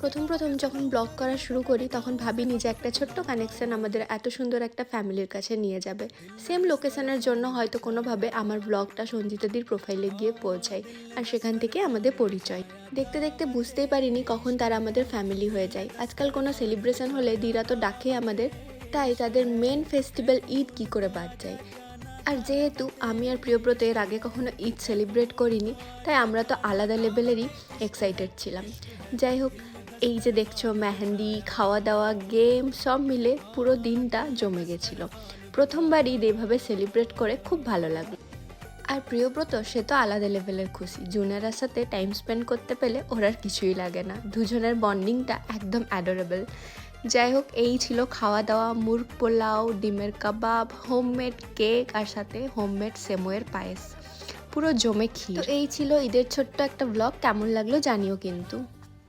প্রথম যখন ব্লগ করা শুরু করি তখন ভাবিনি যে একটা ছোট্ট কানেকশন আমাদের এত সুন্দর একটা ফ্যামিলির কাছে নিয়ে যাবে। সেম লোকেশনের জন্য হয়তো কোনোভাবে আমার ব্লগটা সঞ্জিতাদির প্রোফাইলে গিয়ে পৌঁছায়, আর সেখান থেকে আমাদের পরিচয়। দেখতে দেখতে বুঝতেই পারিনি কখন তারা আমাদের ফ্যামিলি হয়ে যায়। আজকাল কোনো সেলিব্রেশন হলে দিরা তো ডাকে আমাদের, তাই তাদের মেন ফেস্টিভ্যাল ঈদ কী করে বাদ যায়। আর যেহেতু আমি আর প্রিয়ব্রত এর আগে কখনো ঈদ সেলিব্রেট করিনি, তাই আমরা তো আলাদা লেভেলেরই এক্সাইটেড ছিলাম। যাই হোক, এই যে দেখছো মেহেন্দি, খাওয়া দাওয়া, গেম সব মিলে পুরো দিনটা জমে গেছিলো। প্রথমবার ঈদ এভাবে সেলিব্রেট করে খুব ভালো লাগলো। আর প্রিয়ব্রত সে তো আলাদা লেভেলের খুশি, জুনিয়রের সাথে টাইম স্পেন্ড করতে পেলে ওর আর কিছুই লাগে না। দুজনের বন্ডিংটা একদম অ্যাডোরেবল। যাই হোক, এই ছিল খাওয়া দাওয়া, মুরগ পোলাও, ডিমের কাবাব, হোমমেড কেক আর সাথে হোমমেড সেমোয়ের পায়েস, পুরো জমে ক্ষীর। তো এই ছিল ঈদের ছোট্ট একটা ব্লগ। কেমন লাগলো জানিও কিন্তু।